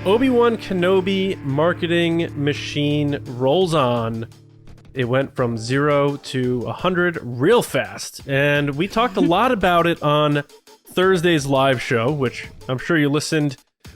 Obi-Wan Kenobi marketing machine rolls on. It went from 0 to 100 real fast. And we talked a lot about it on Thursday's live show, which I'm sure you listened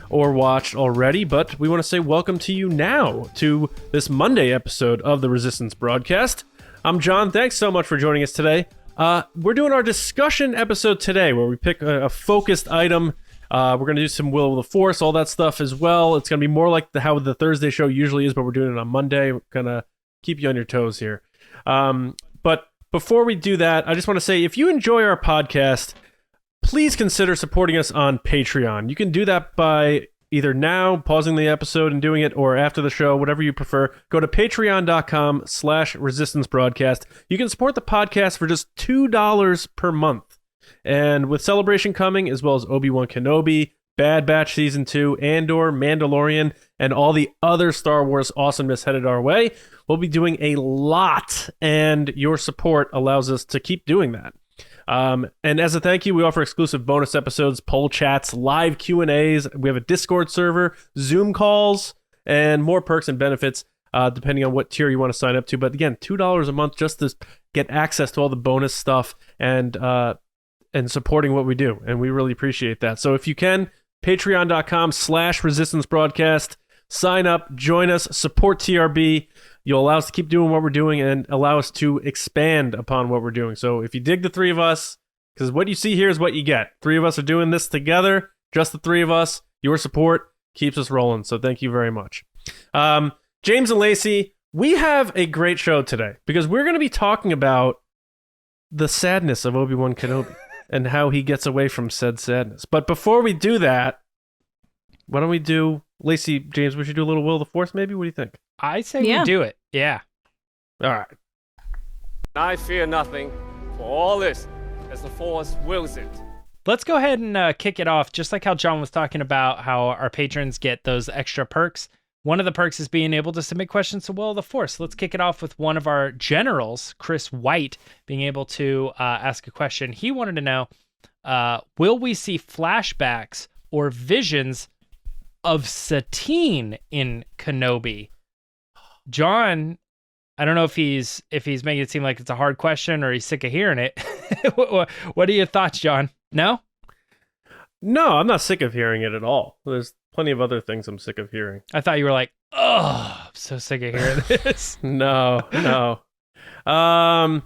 or watched already, but we want to say welcome to you now to this Monday episode of the Resistance broadcast. I'm John. Thanks so much for joining us today. We're doing our discussion episode today where we pick a focused item. We're going to do some Will of the Force, all that stuff as well. It's going to be more like how the Thursday show usually is, but we're doing it on Monday. We're going to keep you on your toes here. But before we do that, I just want to say, if you enjoy our podcast, please consider supporting us on Patreon. You can do that by either now, pausing the episode and doing it, or after the show, whatever you prefer. Go to patreon.com/resistance broadcast. You can support the podcast for just $2 per month. And with Celebration coming, as well as Obi-Wan Kenobi, Bad Batch Season 2, Andor, Mandalorian, and all the other Star Wars awesomeness headed our way, we'll be doing a lot, and your support allows us to keep doing that. And as a thank you, we offer exclusive bonus episodes, poll chats, live Q&As. We have a Discord server, Zoom calls, and more perks and benefits, depending on what tier you want to sign up to. But again, $2 a month just to get access to all the bonus stuff and supporting what we do. And we really appreciate that. So if you can, patreon.com/resistance broadcast, sign up, join us, support TRB. You'll allow us to keep doing what we're doing and allow us to expand upon what we're doing. So if you dig the three of us, because what you see here is what you get. Three of us are doing this together, just the three of us. Your support keeps us rolling. So thank you very much. James and Lacey, we have a great show today because we're going to be talking about the sadness of Obi-Wan Kenobi and how he gets away from said sadness. But before we do that, why don't we do, Lacey, James, we should do a little Will of the Force maybe? What do you think? I say we do it. Yeah. All right. I fear nothing, for all is as the Force wills it. Let's go ahead and kick it off. Just like how John was talking about how our patrons get those extra perks. One of the perks is being able to submit questions to Will of the Force. Let's kick it off with one of our generals, Chris White, being able to ask a question. He wanted to know, will we see flashbacks or visions of Satine in Kenobi? John, I don't know if he's making it seem like it's a hard question or he's sick of hearing it. What are your thoughts, John? No? No, I'm not sick of hearing it at all. There's plenty of other things I'm sick of hearing. I thought you were like, oh, I'm so sick of hearing this. No. I'm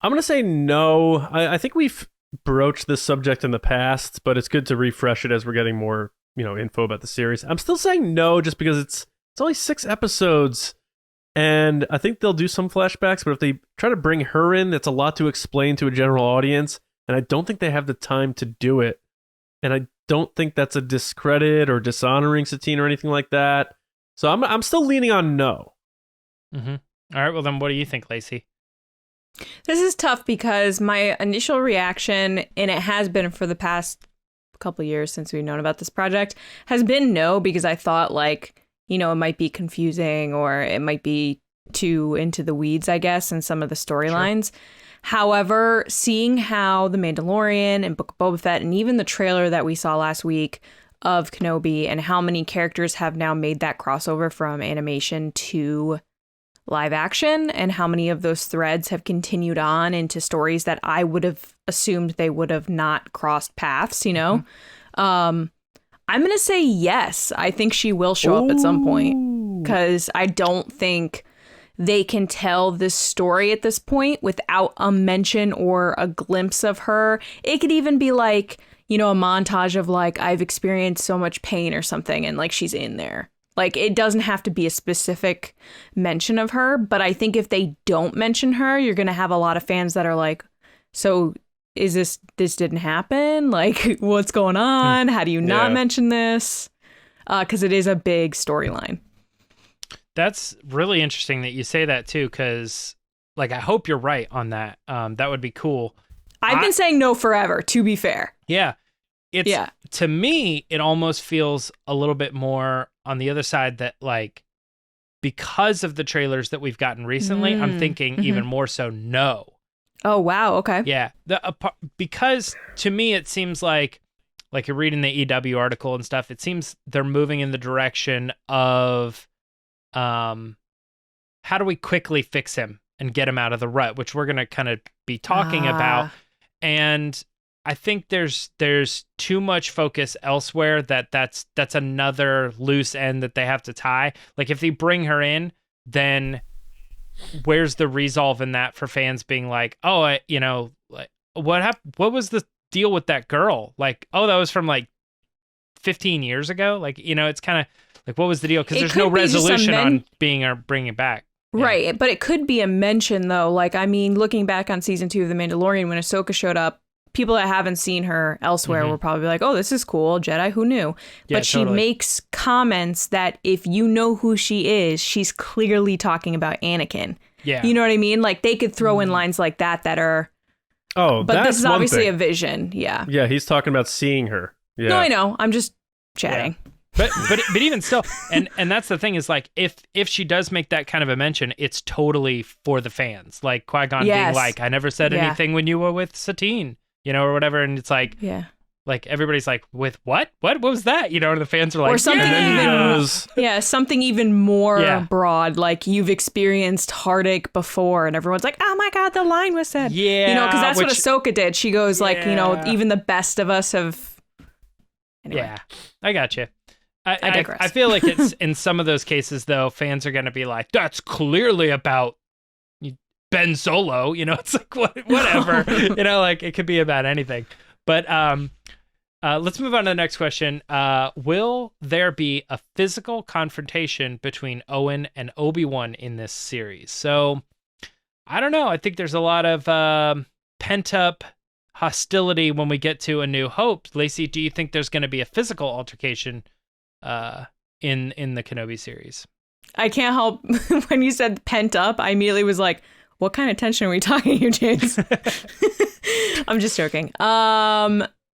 going to say no. I think we've broached this subject in the past, but it's good to refresh it as we're getting more, info about the series. I'm still saying no just because it's only 6 episodes, and I think they'll do some flashbacks, but if they try to bring her in, that's a lot to explain to a general audience, and I don't think they have the time to do it. And I don't think that's a discredit or dishonoring Satine or anything like that. So I'm still leaning on no. Mm-hmm. All right, well then what do you think, Lacey? This is tough because my initial reaction, and it has been for the past couple of years since we've known about this project, has been no, because I thought it might be confusing or it might be too into the weeds, I guess, in some of the storylines. Sure. However, seeing how The Mandalorian and Book of Boba Fett and even the trailer that we saw last week of Kenobi and how many characters have now made that crossover from animation to live action and how many of those threads have continued on into stories that I would have assumed they would have not crossed paths, I'm going to say yes. I think she will show up at some point because I don't think they can tell this story at this point without a mention or a glimpse of her. It could even be a montage of I've experienced so much pain or something and she's in there. It doesn't have to be a specific mention of her, but I think if they don't mention her, you're going to have a lot of fans that are like, so is this didn't happen? What's going on? How do you not mention this? Because it is a big storyline. That's really interesting that you say that too, because I hope you're right on that. That would be cool. I've been saying no forever, to be fair. Yeah. To me, it almost feels a little bit more on the other side that because of the trailers that we've gotten recently, I'm thinking even more so no. Oh, wow. Okay. Yeah. Because to me, it seems like like you're reading the EW article and stuff, it seems they're moving in the direction of how do we quickly fix him and get him out of the rut, which we're going to kind of be talking about. And I think there's too much focus elsewhere that's another loose end that they have to tie. Like if they bring her in, then where's the resolve in that for fans being like, oh, like what was the deal with that girl? Like, oh, that was from like 15 years ago. Like, it's kind of like, what was the deal? Because there's no resolution on bringing it back. Right. Yeah. But it could be a mention though. Like, I mean, looking back on season 2 of The Mandalorian, when Ahsoka showed up, people that haven't seen her elsewhere were probably like, oh, this is cool. Jedi, who knew? Yeah, but she makes comments that if you know who she is, she's clearly talking about Anakin. Yeah. You know what I mean? Like they could throw in lines like that are. Oh, but that's this is obviously a vision. Yeah. Yeah, he's talking about seeing her. Yeah. No, I know. I'm just chatting. Yeah. But even still, and that's the thing is like if she does make that kind of a mention, it's totally for the fans. Like Qui-Gon being like, I never said anything when you were with Satine, or whatever, and it's like, like everybody's like, with what was that, and the fans are like, or something something even more broad, like you've experienced heartache before, and everyone's like, oh my god, the line was said, because that's what Ahsoka did. She goes like, even the best of us have. Anyway. I got you. I digress. I feel like it's in some of those cases though, fans are going to be like, that's clearly about Ben Solo, it's like whatever, like it could be about anything. But let's move on to the next question. Will there be a physical confrontation between Owen and Obi-Wan in this series? So I don't know. I think there's a lot of pent up hostility when we get to A New Hope. Lacey, do you think there's going to be a physical altercation in the Kenobi series? I can't help when you said pent up, I immediately was like, what kind of tension are we talking here, James? I'm just joking.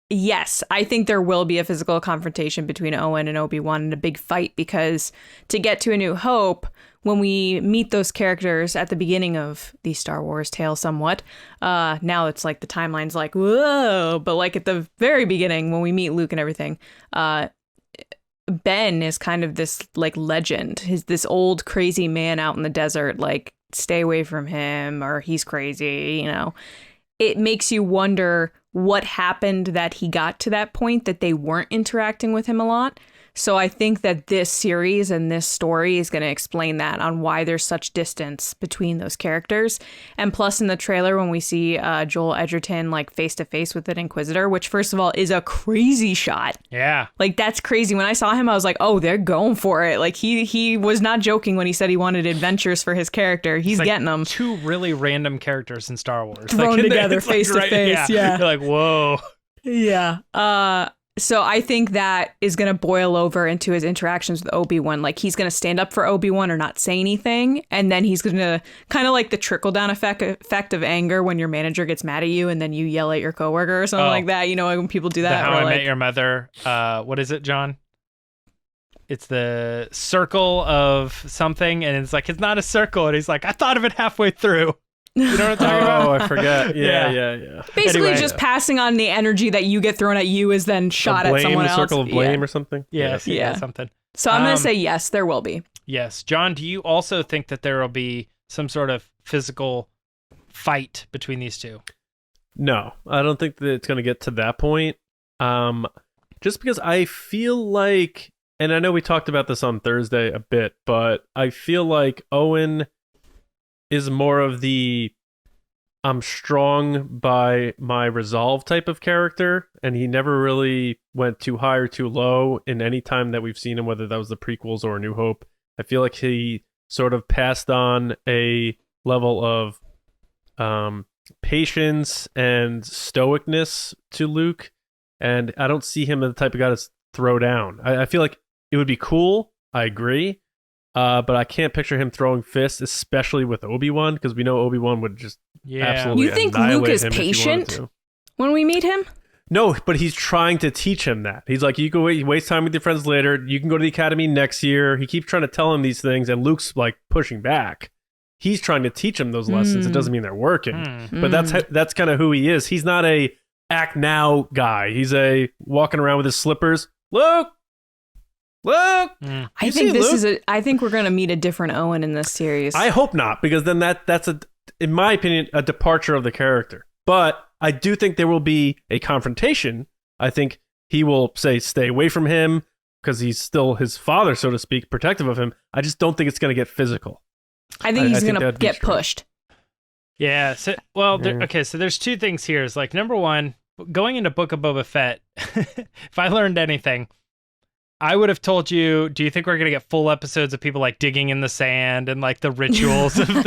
Yes, I think there will be a physical confrontation between Owen and Obi-Wan in a big fight, because to get to A New Hope, when we meet those characters at the beginning of the Star Wars tale somewhat, now it's like the timeline's like, whoa, but like at the very beginning when we meet Luke and everything, Ben is kind of this like legend. He's this old crazy man out in the desert, like stay away from him or he's crazy, It makes you wonder what happened that he got to that point that they weren't interacting with him a lot. So I think that this series and this story is going to explain that, on why there's such distance between those characters. And plus in the trailer, when we see Joel Edgerton like face to face with an Inquisitor, which first of all is a crazy shot. Yeah. Like that's crazy. When I saw him, I was like, oh, they're going for it. Like he was not joking when he said he wanted adventures for his character. He's like getting them. Two really random characters in Star Wars. Thrown together face to face. Yeah. You're like, whoa. Yeah. So I think that is going to boil over into his interactions with Obi-Wan. Like he's going to stand up for Obi-Wan or not say anything. And then he's going to kind of like the trickle down effect of anger when your manager gets mad at you and then you yell at your coworker or something like that. When people do that. How I Met Your Mother. What is it, John? It's the circle of something. And it's like, it's not a circle. And he's like, I thought of it halfway through. You know what I'm talking about? Oh, I forgot. Yeah. Basically, just passing on the energy that you get thrown at you is then shot at someone else. Circle of blame or something? Yeah, something. So I'm going to say yes, there will be. Yes. John, do you also think that there will be some sort of physical fight between these two? No, I don't think that it's going to get to that point. Just because I feel like, and I know we talked about this on Thursday a bit, but I feel like Owen is more of the I'm strong by my resolve type of character, and he never really went too high or too low in any time that we've seen him, whether that was the prequels or A New Hope. I feel like he sort of passed on a level of patience and stoicness to Luke, and I don't see him as the type of guy to throw down. I feel like it would be cool, I agree, but I can't picture him throwing fists, especially with Obi-Wan, because we know Obi-Wan would just absolutely You think Luke is patient when we meet him? No, but he's trying to teach him that. He's like, you can waste time with your friends later. You can go to the academy next year. He keeps trying to tell him these things, and Luke's like pushing back. He's trying to teach him those lessons. It doesn't mean they're working, but that's kind of who he is. He's not a act now guy. He's a walking around with his slippers. Luke. I think we're gonna meet a different Owen in this series. I hope not, because then that's in my opinion, a departure of the character. But I do think there will be a confrontation. I think he will say, stay away from him, because he's still his father, so to speak, protective of him. I just don't think it's going to get physical. I think he's going to get pushed. Yeah. So, okay. So there's two things here. Is like, number one, going into Book of Boba Fett, if I learned anything, I would have told you, do you think we're going to get full episodes of people like digging in the sand and like the rituals of the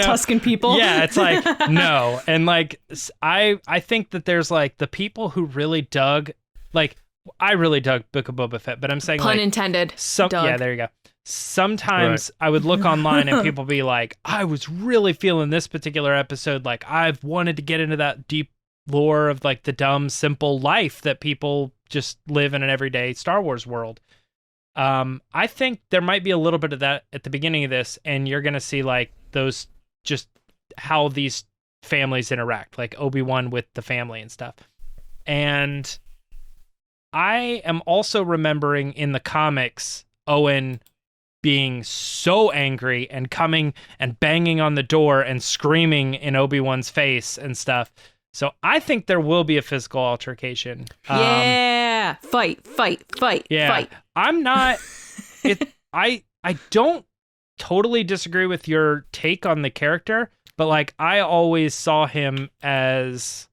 Tusken people? Yeah, it's like, no. And like, I think that there's like the people who really dug, like, I really dug Book of Boba Fett, but I'm saying pun like, intended. Yeah, there you go. Sometimes I would look online and people be like, I was really feeling this particular episode. Like, I've wanted to get into that deep lore of like the dumb, simple life that people just live in an everyday Star Wars world. I think there might be a little bit of that at the beginning of this, and you're going to see like those, just how these families interact, like Obi-Wan with the family and stuff. And I am also remembering in the comics, Owen being so angry and coming and banging on the door and screaming in Obi-Wan's face and stuff. So I think there will be a physical altercation. Yeah, fight. Yeah, fight. I'm not. I don't totally disagree with your take on the character, but like I always saw him as.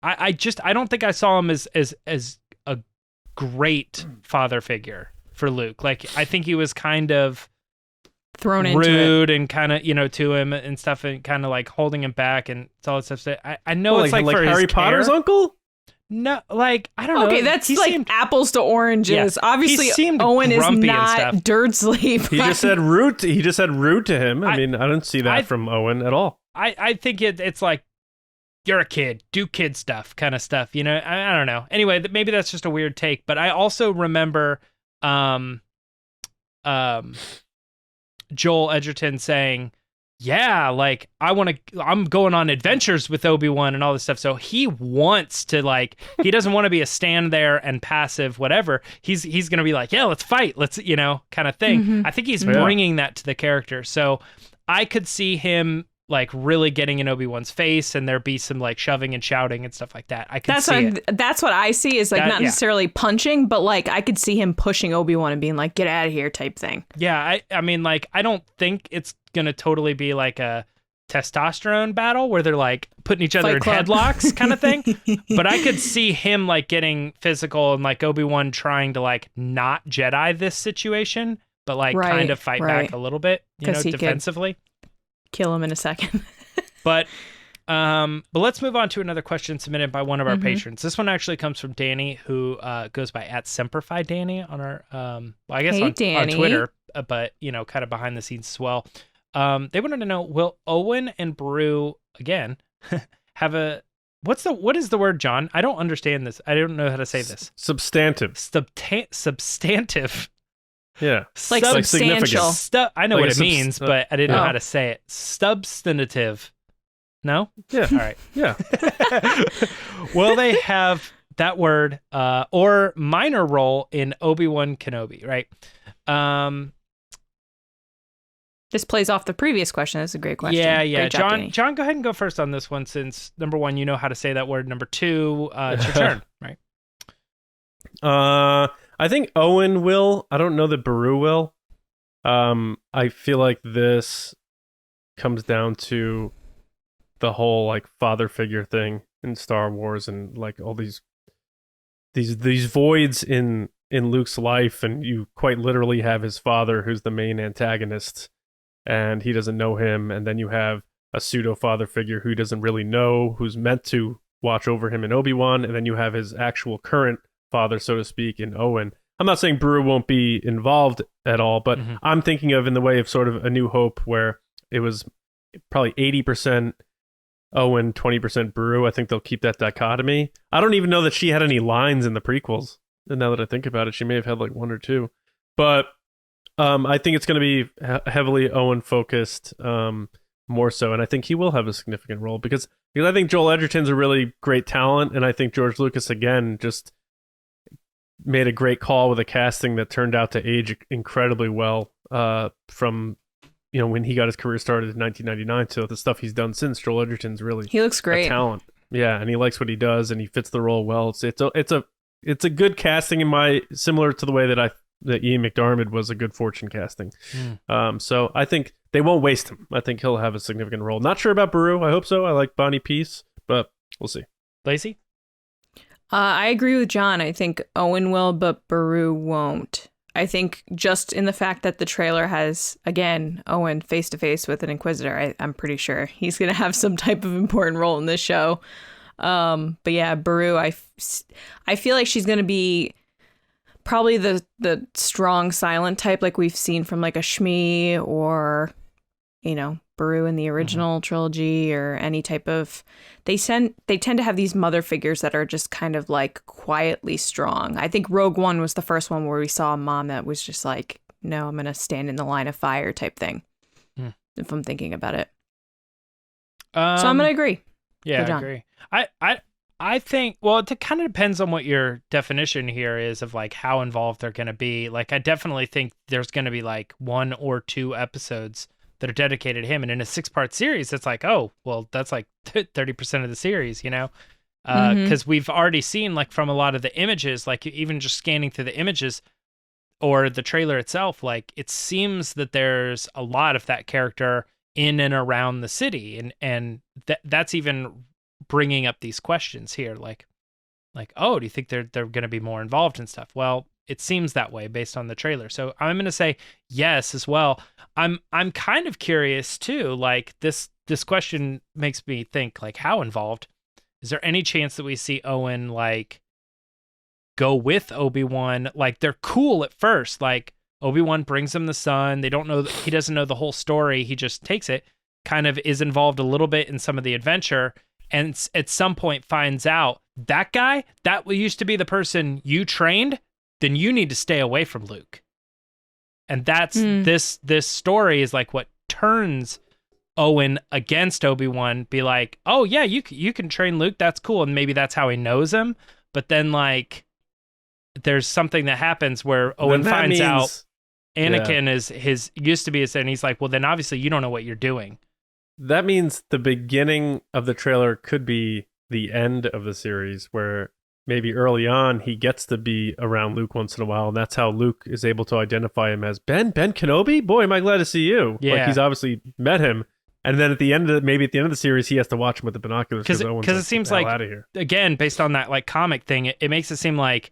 I don't think I saw him as a great father figure for Luke. Like I think he was kind of thrown into rude and kind of to him and stuff, and kind of like holding him back and all that stuff. I know it's like for Harry his Potter's care. Uncle. No, like I don't know. Okay, that's like apples to oranges. Yeah, obviously, Owen is not dirt sleep. He just said rude. He just said rude to him. I mean, I don't see that from Owen at all. I think it's like, you're a kid, do kid stuff, kind of stuff. I don't know. Anyway, maybe that's just a weird take. But I also remember, Joel Edgerton saying, yeah, like I'm going on adventures with Obi-Wan and all this stuff. So he wants to he doesn't want to be a stand there and passive, whatever. He's going to be like, yeah, let's fight. Let's, kind of thing. Mm-hmm. I think he's bringing that to the character. So I could see him like really getting in Obi-Wan's face, and there be some like shoving and shouting and stuff like that. I could see it. That's what I see is like not necessarily punching, but like I could see him pushing Obi-Wan and being like, get out of here type thing. Yeah. I mean, like, I don't think it's going to totally be like a testosterone battle where they're like putting each other in headlocks kind of thing. But I could see him like getting physical and like Obi-Wan trying to like not Jedi this situation, but like kind of fight back a little bit, defensively. Kill him in a second. But let's move on to another question submitted by one of our patrons. This one actually comes from Danny, who goes by @SemperFiDanny on our on Twitter, but kind of behind the scenes as well. They wanted to know, will Owen and Beru again have a what is the word, John? I don't understand this. I don't know how to say this. Substantive. Substantive. Yeah. Like substantial. I know what it means, but I didn't know how to say it. Substantive. No? Yeah. All right. Yeah. Will they have that word or minor role in Obi-Wan Kenobi, right? This plays off the previous question. That's a great question. Yeah. Great job, John, go ahead and go first on this one, since number one, you know how to say that word. Number two, it's your turn, right? I think Owen will. I don't know that Beru will. I feel like this comes down to the whole like father figure thing in Star Wars, and like all these voids in Luke's life, and you quite literally have his father, who's the main antagonist, and he doesn't know him, and then you have a pseudo father figure who doesn't really know, who's meant to watch over him in Obi-Wan, and then you have his actual current father, so to speak, in Owen. I'm not saying Beru won't be involved at all, but I'm thinking of in the way of sort of A New Hope, where it was probably 80% Owen, 20% Beru. I think they'll keep that dichotomy. I don't even know that she had any lines in the prequels. And now that I think about it, she may have had like one or two. But I think it's going to be heavily Owen focused, more so. And I think he will have a significant role, because Because I think Joel Edgerton's a really great talent, and I think George Lucas, again, just made a great call with a casting that turned out to age incredibly well from, when he got his career started in 1999 to the stuff he's done since. Joel Edgerton's really he looks great. a talent. Yeah, and he likes what he does, and he fits the role well. It's a good casting similar to the way that Ian McDiarmid was a good Fortune casting. So I think they won't waste him. I think he'll have a significant role. Not sure about Beru. I hope so. I like Bonnie Peace, but we'll see. Lacey? I agree with John. I think Owen will, but Beru won't. I think just in the fact that the trailer has, again, Owen face-to-face with an Inquisitor, I'm pretty sure he's going to have some type of important role in this show. But yeah, Beru, I feel like she's going to be probably the strong silent type like we've seen from like a Shmi or, Beru in the original trilogy or any type of... They tend to have these mother figures that are just kind of like quietly strong. I think Rogue One was the first one where we saw a mom that was just like, no, I'm going to stand in the line of fire type thing. If I'm thinking about it. So I'm going to agree. Yeah, I agree. I think, well, it kind of depends on what your definition here is of like how involved they're going to be. Like, I definitely think there's going to be like 1 or 2 episodes that are dedicated to him. And in a 6-part series, it's like, oh, well, that's like 30% of the series, because we've already seen like from a lot of the images, like even just scanning through the images or the trailer itself, like it seems that there's a lot of that character in and around the city. And that's even bringing up these questions here. Like, oh, do you think they're going to be more involved and stuff? Well, it seems that way based on the trailer. So I'm going to say yes as well. I'm kind of curious too. Like this question makes me think like how involved. Is there any chance that we see Owen like go with Obi-Wan? Like they're cool at first. Like Obi-Wan brings him the sun. They don't know he doesn't know the whole story. He just takes it, kind of is involved a little bit in some of the adventure, and at some point finds out that guy that used to be the person you trained. Then you need to stay away from Luke. And that's this story is like what turns Owen against Obi-Wan, be like, oh yeah, you can train Luke, that's cool, and maybe that's how he knows him. But then like there's something that happens where Owen finds out Anakin is his used to be his, and he's like, well then obviously you don't know what you're doing. That means the beginning of the trailer could be the end of the series, where maybe early on he gets to be around Luke once in a while, and that's how Luke is able to identify him as Ben Kenobi. Boy, am I glad to see you. Yeah. Like he's obviously met him, and then at the end of the series, he has to watch him with the binoculars because it seems like out of here. Again, based on that like comic thing, it makes it seem like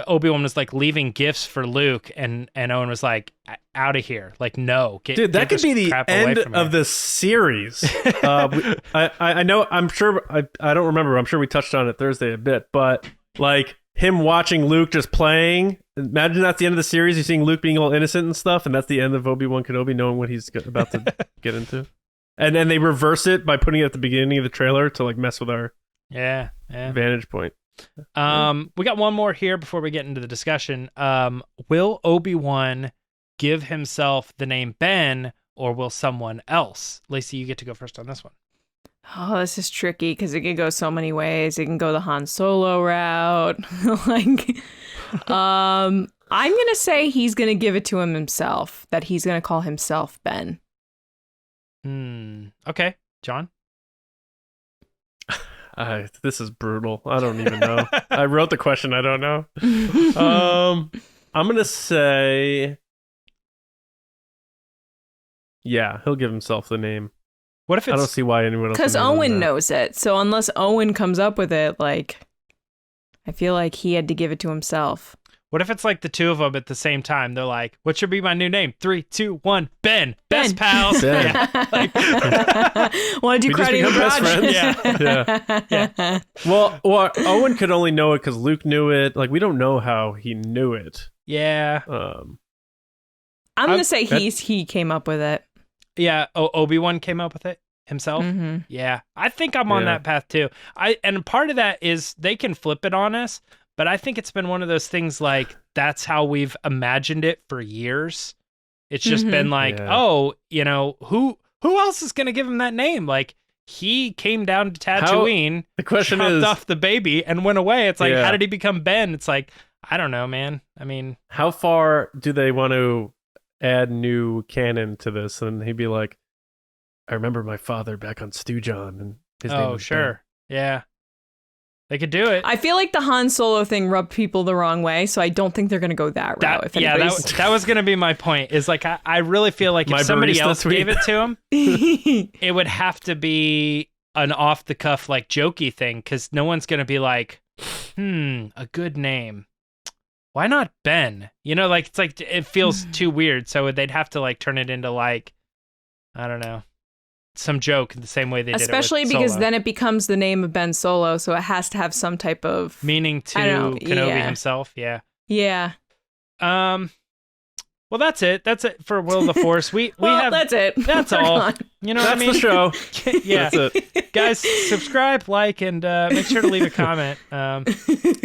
Obi-Wan was like leaving gifts for Luke, and Owen was like, out of here, like no, dude, that could be the end of the series. I know, I'm sure, I don't remember, I'm sure we touched on it Thursday a bit, but like him watching Luke just playing, imagine that's the end of the series. You're seeing Luke being all innocent and stuff, and that's the end of Obi-Wan Kenobi knowing what he's about to get into, and then they reverse it by putting it at the beginning of the trailer to like mess with our vantage point. We got one more here before we get into the discussion. Will Obi-Wan give himself the name Ben, or will someone else? Lacey, you get to go first on this one. Oh, this is tricky because it can go so many ways. It can go the Han Solo route. I'm gonna say he's gonna give it to himself. That he's gonna call himself Ben. Okay, John. This is brutal. I don't even know. I wrote the question. I don't know. I'm gonna say, yeah, he'll give himself the name. What if it's... I don't see why anyone else. Because Owen knows it. So unless Owen comes up with it, like, I feel like he had to give it to himself. What if it's like the two of them at the same time? They're like, what should be my new name? 3, 2, 1, Ben. Best pals. Yeah. Want to do karate in the garage? Yeah. Well, Owen could only know it because Luke knew it. Like, we don't know how he knew it. Yeah. I'm going to say he came up with it. Yeah. Obi-Wan came up with it himself. Mm-hmm. Yeah. I think I'm on that path too. And part of that is they can flip it on us. But I think it's been one of those things like that's how we've imagined it for years. It's just been like, oh, who else is going to give him that name? Like he came down to Tatooine, the question chopped is off the baby and went away. It's like, Yeah. how did he become Ben? It's like, I don't know, man. I mean, how far do they want to add new canon to this? And he'd be like, I remember my father back on Stu John, and his name was sure. Yeah. They could do it. I feel like the Han Solo thing rubbed people the wrong way, so I don't think they're going to go that route. If anybody's... that was going to be my point. Is like, I really feel like if somebody else gave it to him, it would have to be an off the cuff, like jokey thing, because no one's going to be like, a good name. Why not Ben? You know, like, it's like, it feels too weird. So they'd have to like turn it into like, I don't know, some joke in the same way they did it Especially with because Solo. then it becomes the name of Ben Solo, so it has to have some type of meaning to I don't know, Kenobi himself. Yeah. Yeah. Well, that's it. That's it for Will of the Force. We have that's it. That's We're all. gone. You know That's what I mean? the show. Yeah. That's it. Guys, subscribe, like, and make sure to leave a comment.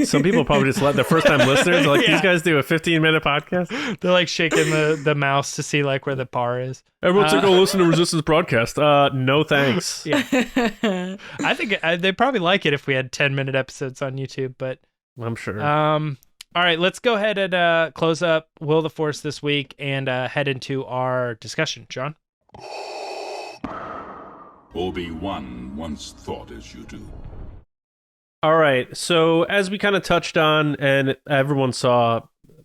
Some people probably just let the first time listeners like these guys do a 15-minute podcast. They're like shaking the mouse to see like where the bar is. Everyone's like, "Oh, listen to Resistance broadcast." No thanks. Yeah. I think they probably like it if we had 10-minute episodes on YouTube, but I'm sure. all right, let's go ahead and close up Will of the Force this week and head into our discussion. John? Obi-Wan once thought as you do. All right. So as we kind of touched on, and everyone saw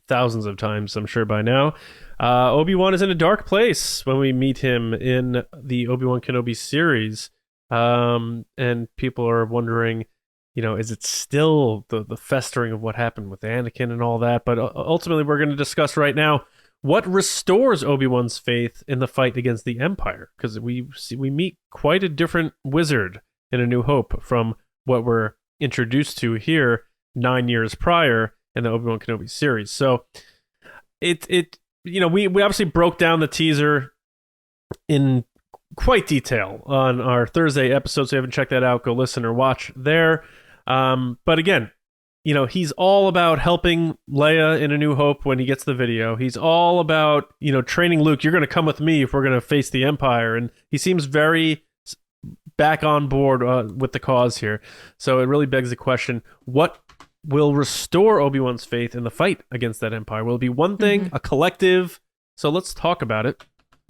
thousands of times, I'm sure by now, Obi-Wan is in a dark place when we meet him in the Obi-Wan Kenobi series. And people are wondering, you know, is it still the festering of what happened with Anakin and all that? But ultimately, we're going to discuss right now what restores Obi-Wan's faith in the fight against the Empire, because we meet quite a different wizard in A New Hope from what we're introduced to here 9 years prior in the Obi-Wan Kenobi series. So it you know, we obviously broke down the teaser in quite detail on our Thursday episode. So if you haven't checked that out, go listen or watch there. But again, you know, he's all about helping Leia in A New Hope when he gets the video. He's all about, you know, training Luke. You're going to come with me if we're going to face the Empire. And he seems very back on board with the cause here. So it really begs the question, what will restore Obi-Wan's faith in the fight against that Empire? Will it be one thing, a collective? So let's talk about it.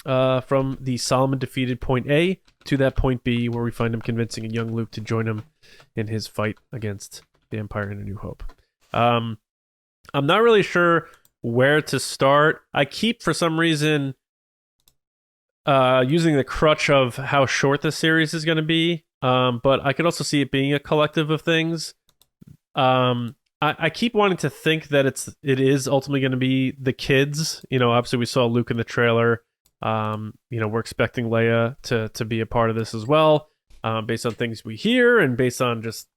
From the Solomon defeated point A to that point B, where we find him convincing a young Luke to join him in his fight against the Empire in A New Hope. I'm not really sure where to start. I keep, for some reason, using the crutch of how short the series is going to be, but I could also see it being a collective of things. I keep wanting to think that it is ultimately going to be the kids. You know, obviously we saw Luke in the trailer. You know, we're expecting Leia to be a part of this as well, based on things we hear and based on just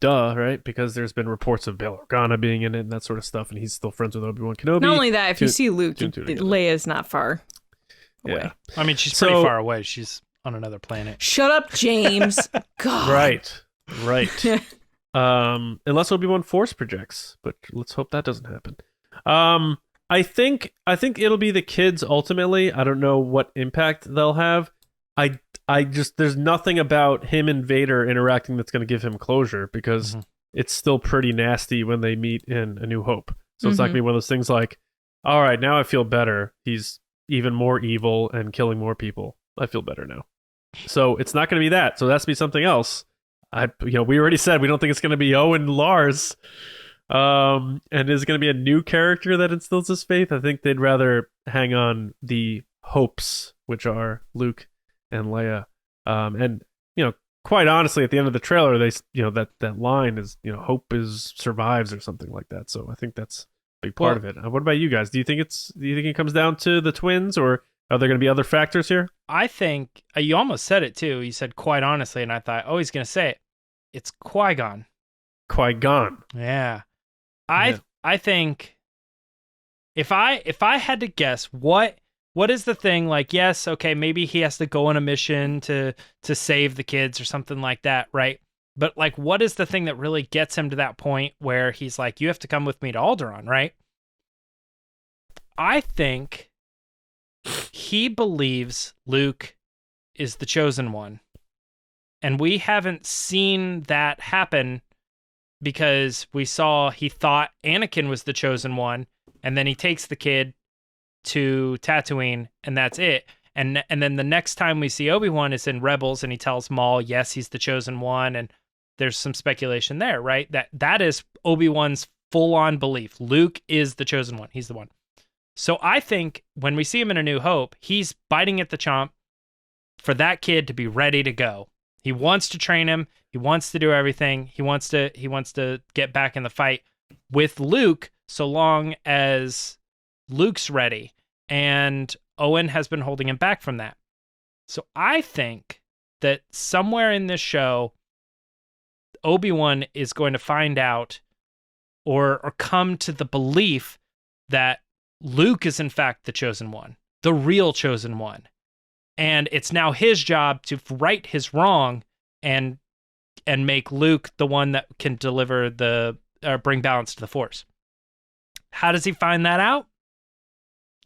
right? Because there's been reports of Bail Organa being in it and that sort of stuff, and he's still friends with Obi-Wan Kenobi. Not only that, if you see Luke, Leia's not far away. Yeah. I mean, she's pretty far away. She's on another planet. Shut up, James. God. Right. Unless Obi-Wan Force projects, but let's hope that doesn't happen. I think it'll be the kids ultimately. I don't know what impact they'll have. I just, there's nothing about him and Vader interacting that's going to give him closure, because it's still pretty nasty when they meet in A New Hope. So it's not going to be one of those things like, all right, now I feel better. He's even more evil and killing more people. I feel better now. So it's not going to be that. So that's be something else. We already said we don't think it's going to be Owen Lars. And is it going to be a new character that instills his faith? I think they'd rather hang on the hopes, which are Luke and Leia. And, you know, quite honestly, at the end of the trailer, they, you know, that line is, you know, hope survives or something like that. So I think that's a big part of it. What about you guys? Do you think it comes down to the twins, or are there going to be other factors here? I think you almost said it too. You said quite honestly, and I thought, oh, he's going to say it. It's Qui-Gon. Qui-Gon. Yeah. I think if I had to guess, what is the thing, like, yes, okay, maybe he has to go on a mission to save the kids or something like that, right? But like, what is the thing that really gets him to that point where he's like, you have to come with me to Alderaan, right? I think he believes Luke is the chosen one. And we haven't seen that happen because we saw he thought Anakin was the chosen one, and then he takes the kid to Tatooine, and that's it. And then the next time we see Obi-Wan is in Rebels, and he tells Maul, yes, he's the chosen one, and there's some speculation there, right? That is Obi-Wan's full-on belief. Luke is the chosen one. He's the one. So I think when we see him in A New Hope, he's biting at the chomp for that kid to be ready to go. He wants to train him. He wants to do everything. He wants to get back in the fight with Luke so long as Luke's ready. And Owen has been holding him back from that. So I think that somewhere in this show, Obi-Wan is going to find out or come to the belief that Luke is in fact the chosen one, the real chosen one. And it's now his job to right his wrong and make Luke the one that can deliver bring balance to the Force. How does he find that out?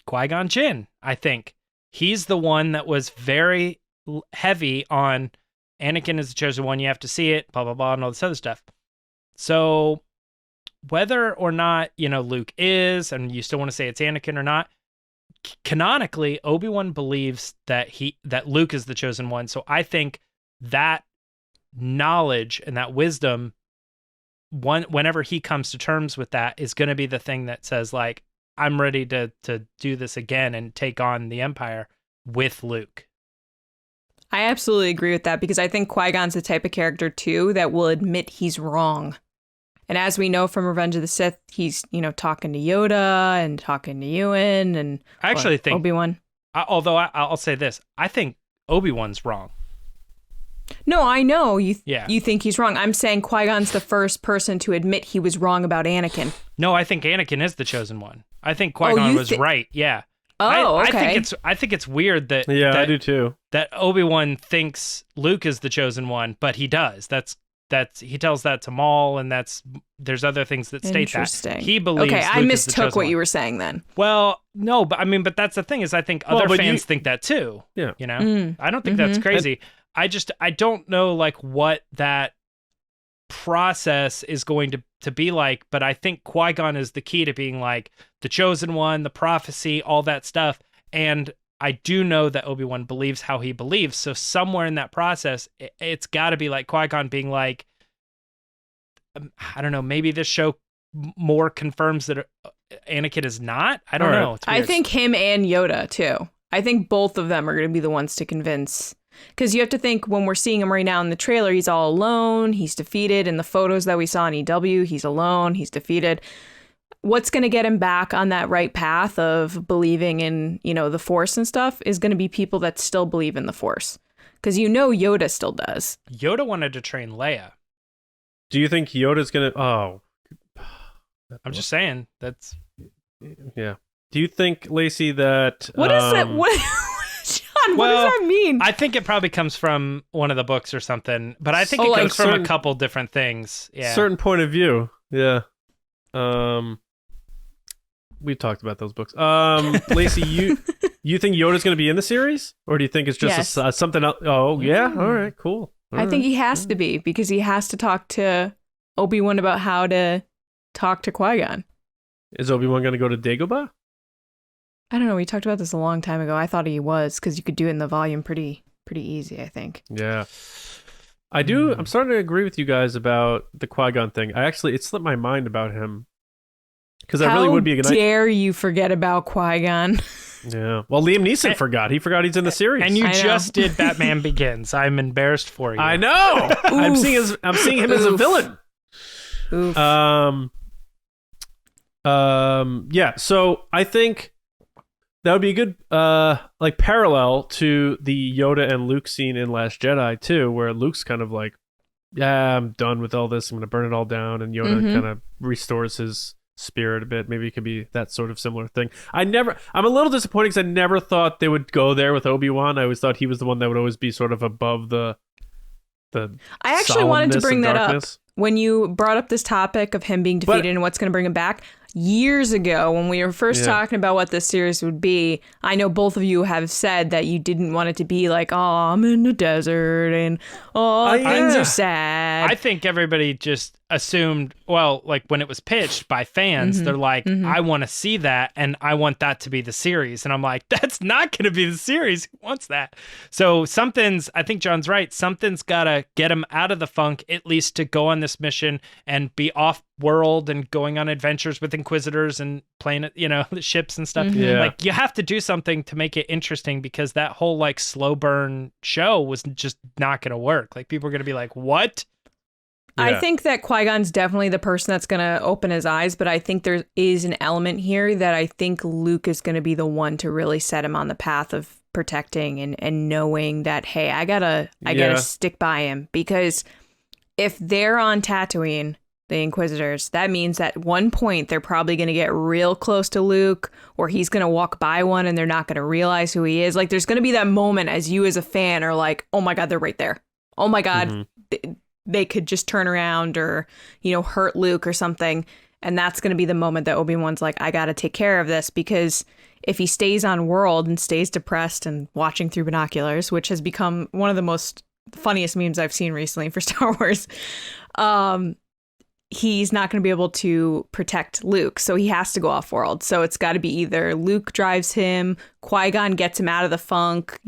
Qui-Gon Jinn, I think. He's the one that was very heavy on Anakin is the chosen one, you have to see it, blah, blah, blah, and all this other stuff. So whether or not, Luke is, and you still want to say it's Anakin or not, canonically, Obi-Wan believes that Luke is the chosen one. So I think that knowledge and that wisdom, whenever he comes to terms with that, is going to be the thing that says, like, I'm ready to do this again and take on the Empire with Luke. I absolutely agree with that, because I think Qui-Gon's the type of character, too, that will admit he's wrong. And as we know from Revenge of the Sith, he's, talking to Yoda and talking to Ewan and I actually think Obi-Wan. Although I'll say this, I think Obi-Wan's wrong. No, I know you you think he's wrong. I'm saying Qui-Gon's the first person to admit he was wrong about Anakin. No, I think Anakin is the chosen one. I think Qui-Gon was right. Yeah. Oh, okay. I think it's weird that I do too. That Obi-Wan thinks Luke is the chosen one, but he does. That's he tells that to Maul, and there's other things that state that he believes. Okay, Luke I is mistook the what you were saying then. Well, no, but that's the thing is I think other fans think that too. Yeah, I don't think that's crazy. I don't know like what that process is going to be like, but I think Qui-Gon is the key to being like the chosen one, the prophecy, all that stuff. And I do know that Obi-Wan believes how he believes. So somewhere in that process, it's got to be like Qui-Gon being like, I don't know, maybe this show more confirms that Anakin is not. I don't know. I think him and Yoda too. I think both of them are going to be the ones to convince. Because you have to think when we're seeing him right now in the trailer, he's all alone. He's defeated. In the photos that we saw in EW, he's alone. He's defeated. What's going to get him back on that right path of believing in, the Force and stuff is going to be people that still believe in the Force. Because Yoda still does. Yoda wanted to train Leia. Do you think Yoda's going to... Oh. I'm just saying. That's... Yeah. Do you think, Lacey, that... What is it? What... John, what does that mean? I think it probably comes from one of the books or something, but I think it comes from a couple different things. Yeah. Certain point of view. Yeah. We've talked about those books. Lacey, you think Yoda's going to be in the series, or do you think it's just something else? Oh, yeah. All right. Cool. I think he has to be, because he has to talk to Obi-Wan about how to talk to Qui-Gon. Is Obi-Wan going to go to Dagobah? I don't know. We talked about this a long time ago. I thought he was, because you could do it in the volume pretty easy, I think. Yeah. I do. I'm starting to agree with you guys about the Qui-Gon thing. It slipped my mind about him. Because I really would be a good... How dare you forget about Qui-Gon? Yeah. Well, Liam Neeson forgot. He forgot he's in the series. And you just did Batman Begins. I'm embarrassed for you. I know. I'm seeing him as a villain. Oof. Yeah. So I think that would be a good parallel to the Yoda and Luke scene in Last Jedi too, where Luke's kind of like, yeah, I'm done with all this. I'm going to burn it all down. And Yoda kind of restores his spirit a bit. Maybe it could be that sort of similar thing. I'm a little disappointed because I never thought they would go there with Obi-Wan. I always thought he was the one that would always be sort of above the I actually wanted to bring that up when you brought up this topic of him being defeated and what's going to bring him back. years ago when we were first talking about what this series would be, I know both of you have said that you didn't want it to be like, oh, I'm in the desert and things are sad. I think everybody just assumed, well, like when it was pitched by fans, they're like, I want to see that and I want that to be the series. And I'm like, that's not going to be the series. Who wants that? So I think John's right. Something's got to get him out of the funk, at least to go on this mission and be off world and going on adventures with Inquisitors and playing, the ships and stuff. Like you have to do something to make it interesting, because that whole like slow burn show was just not going to work. Like people are going to be like, what? Yeah. I think that Qui-Gon's definitely the person that's going to open his eyes, but I think there is an element here that I think Luke is going to be the one to really set him on the path of protecting and knowing that, hey, I gotta stick by him, because if they're on Tatooine, the Inquisitors, that means at one point they're probably going to get real close to Luke, or he's going to walk by one and they're not going to realize who he is. Like there's going to be that moment as you as a fan are like, oh my God, they're right there. Oh my God. They could just turn around or, hurt Luke or something. And that's going to be the moment that Obi-Wan's like, I got to take care of this, because if he stays on world and stays depressed and watching through binoculars, which has become one of the most funniest memes I've seen recently for Star Wars, he's not going to be able to protect Luke. So he has to go off world. So it's got to be either Luke drives him, Qui-Gon gets him out of the funk.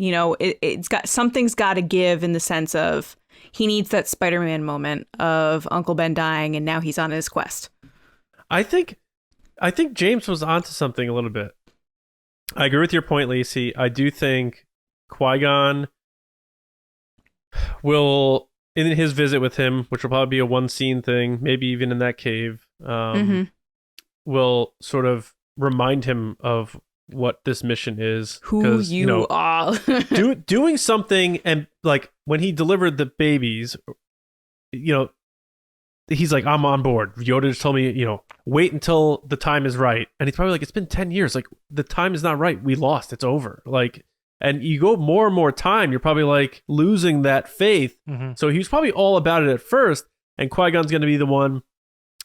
Something's got to give, in the sense of, he needs that Spider-Man moment of Uncle Ben dying, and now he's on his quest. I think James was onto something a little bit. I agree with your point, Lacey. I do think Qui-Gon will, in his visit with him, which will probably be a one-scene thing, maybe even in that cave, will sort of remind him of what this mission is, who you are. Doing something, and like when he delivered the babies, he's like, I'm on board. Yoda just told me, wait until the time is right. And he's probably like, it's been 10 years. Like, the time is not right. We lost. It's over. Like, and you go more and more time, you're probably like losing that faith. So he was probably all about it at first. And Qui-Gon's going to be the one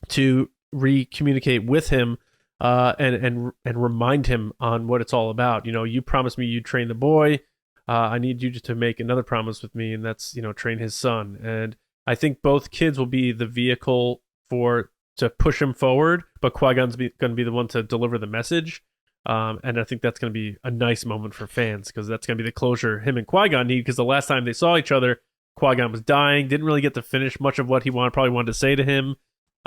to re-communicate with him and remind him on what it's all about. You promised me you'd train the boy. I need you to make another promise with me, and that's, train his son. And I think both kids will be the vehicle to push him forward, but Qui-Gon's going to be the one to deliver the message. And I think that's going to be a nice moment for fans, because that's going to be the closure him and Qui-Gon need, because the last time they saw each other, Qui-Gon was dying, didn't really get to finish much of what he probably wanted to say to him.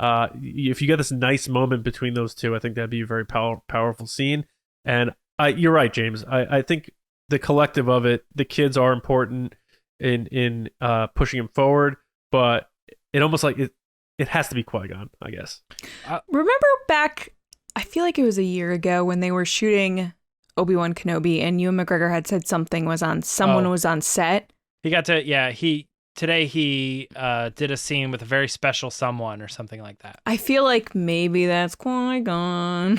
If you get this nice moment between those two, I think that'd be a very powerful scene. And you're right, James. I think the collective of it, the kids are important in pushing him forward, but it almost like it has to be Qui-Gon, I guess. Remember back, I feel like it was a year ago, when they were shooting Obi-Wan Kenobi and Ewan McGregor had said someone was on set. He got to, Today he did a scene with a very special someone or something like that. I feel like maybe that's Qui-Gon.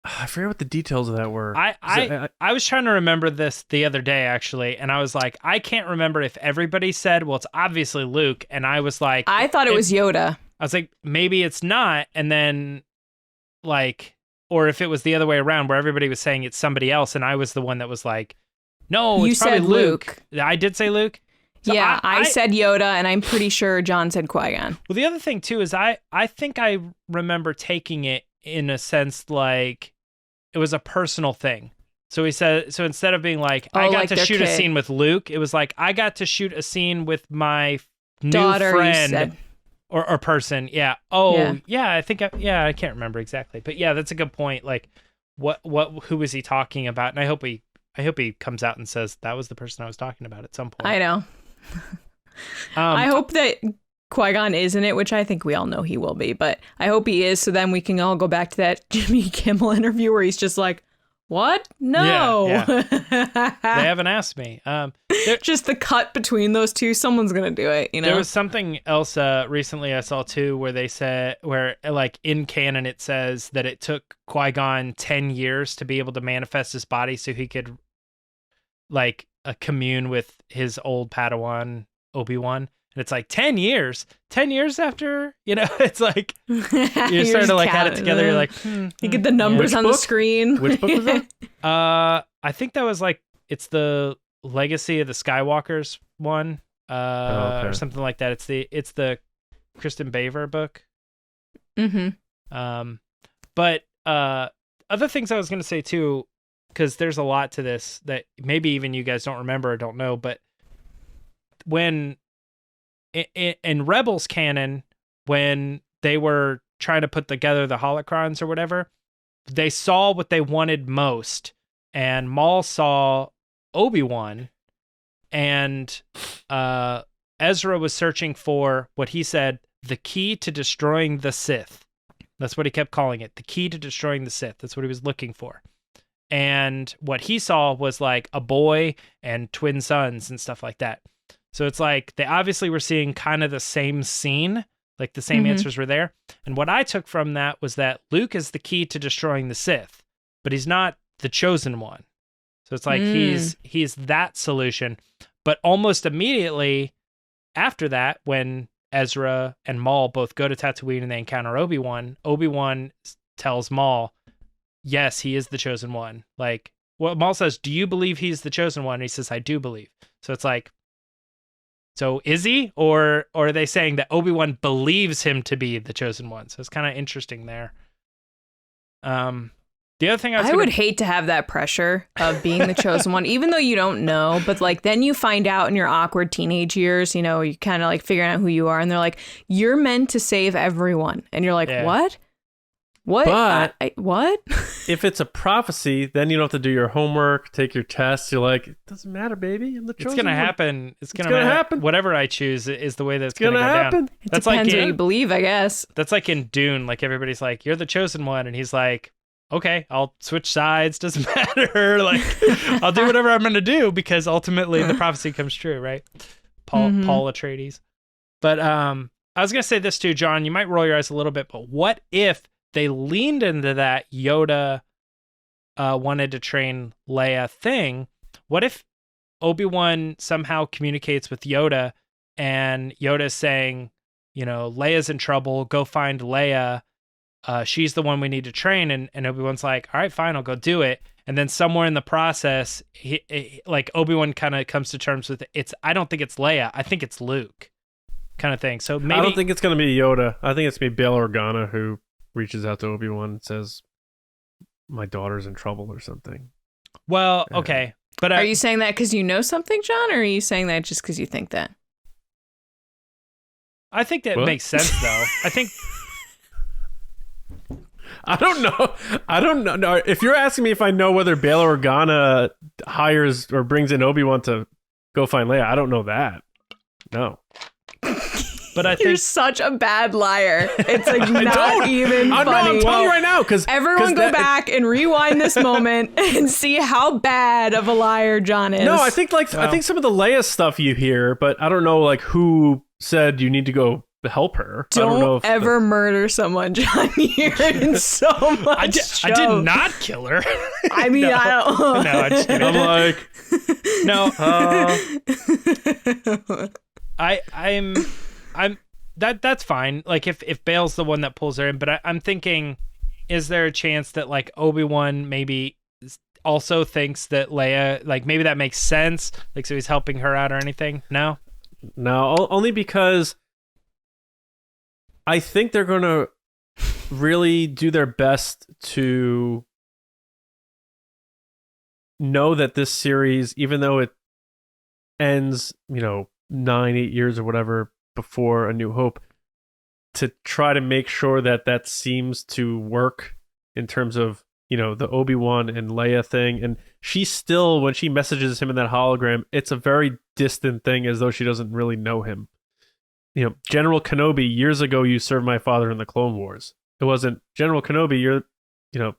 I forget what the details of that were. I was trying to remember this the other day, actually, and I was like, I can't remember if everybody said, well, it's obviously Luke, and I was like... I thought it was Yoda. I was like, maybe it's not, and then, like... Or if it was the other way around, where everybody was saying it's somebody else, and I was the one that was like, no, it's probably Luke. I did say Luke? So yeah, I said Yoda, and I'm pretty sure John said Qui-Gon. Well, the other thing, too, is I think I remember taking it in a sense like it was a personal thing. So he said, so instead of being like, I got to shoot a scene with Luke, it was like, I got to shoot a scene with my daughter, new friend or person. Yeah. Oh, yeah. I think, I can't remember exactly. But yeah, that's a good point. Like, who was he talking about? And I hope he comes out and says, that was the person I was talking about at some point. I know. I hope that Qui-Gon is in it, which I think we all know he will be, but I hope he is, so then we can all go back to that Jimmy Kimmel interview where he's just like, what? No. Yeah. They haven't asked me. Just the cut between those two, someone's going to do it, There was something else recently I saw too, where they said, where like in canon it says that it took Qui-Gon 10 years to be able to manifest his body so he could like commune with his old Padawan Obi-Wan. And it's like 10 years. 10 years after, it's like you're starting just to like add it counting together. them. You're like, You get the numbers Which on the book? screen. Which book was that? I think that was like it's the Legacy of the Skywalkers one, okay. or something like that. It's the Kristen Baver book. Mm-hmm. But other things I was going to say too, because there's a lot to this that maybe even you guys don't remember or don't know, but when in Rebels canon, when they were trying to put together the holocrons or whatever, they saw what they wanted most, and Maul saw Obi-Wan, and Ezra was searching for what he said, the key to destroying the Sith. That's what he kept calling it, the key to destroying the Sith. That's what he was looking for. And what he saw was like a boy and twin sons and stuff like that. So it's like they obviously were seeing kind of the same scene, like the same answers were there. And what I took from that was that Luke is the key to destroying the Sith, but he's not the chosen one. So it's like he's that solution. But almost immediately after that, when Ezra and Maul both go to Tatooine and they encounter Obi-Wan, Obi-Wan tells Maul, yes, he is the chosen one. Like, what Maul says, do you believe he's the chosen one? And he says, I do believe. So it's like, so is he? Or are they saying that Obi-Wan believes him to be the chosen one? So it's kind of interesting there. The other thing I would hate to have that pressure of being the chosen one, even though you don't know. But like then you find out in your awkward teenage years, you kind of like figuring out who you are. And they're like, you're meant to save everyone. And you're like, what? What? But what? If it's a prophecy, then you don't have to do your homework, take your tests. You're like, it doesn't matter, baby. I'm the chosen It's gonna one. happen. It's gonna happen. Whatever I choose is the way that's gonna go happen. down. It That's depends like what you believe, I guess. That's like in Dune. Like everybody's like, you're the chosen one, and he's like, okay, I'll switch sides. Doesn't matter. Like, I'll do whatever I'm gonna do because ultimately the prophecy comes true, right? Paul Atreides. But I was gonna say this too, John. You might roll your eyes a little bit, but what if they leaned into that Yoda wanted to train Leia thing? What if Obi-Wan somehow communicates with Yoda and Yoda's saying, Leia's in trouble, go find Leia. She's the one we need to train. And Obi-Wan's like, all right, fine, I'll go do it. And then somewhere in the process, like Obi-Wan kind of comes to terms with I don't think it's Leia. I think it's Luke kind of thing. So maybe I don't think it's going to be Yoda. I think it's going to be Bail Organa who reaches out to Obi-Wan and says, my daughter's in trouble or something. Well, okay. But are you saying that because you know something, John, or are you saying that just because you think that? I think that What? makes sense, though. I think... I don't know. No, if you're asking me if I know whether Bail Organa hires or brings in Obi-Wan to go find Leia, I don't know that. No. But I You're think such a bad liar. It's like not even funny. I'm telling you right now because everyone go back and rewind this moment and see how bad of a liar John is. No, I think I think some of the Leia stuff you hear, but I don't know like who said you need to go help her. I don't know if ever murder someone, John. You're in so much I did not kill her. I mean, No. I don't. No, I'm just kidding. I'm like, No. I'm that's fine. Like if Bail's the one that pulls her in, but I'm thinking, is there a chance that like Obi-Wan maybe also thinks that Leia, like maybe that makes sense, like so he's helping her out or anything? No, only because I think they're gonna really do their best to know that this series, even though it ends, 9-8 years or whatever before A New Hope, to try to make sure that seems to work in terms of the Obi-Wan and Leia thing. And she still, when she messages him in that hologram, it's a very distant thing, as though she doesn't really know him. General Kenobi, years ago you served my father in the Clone Wars. It wasn't General Kenobi, you're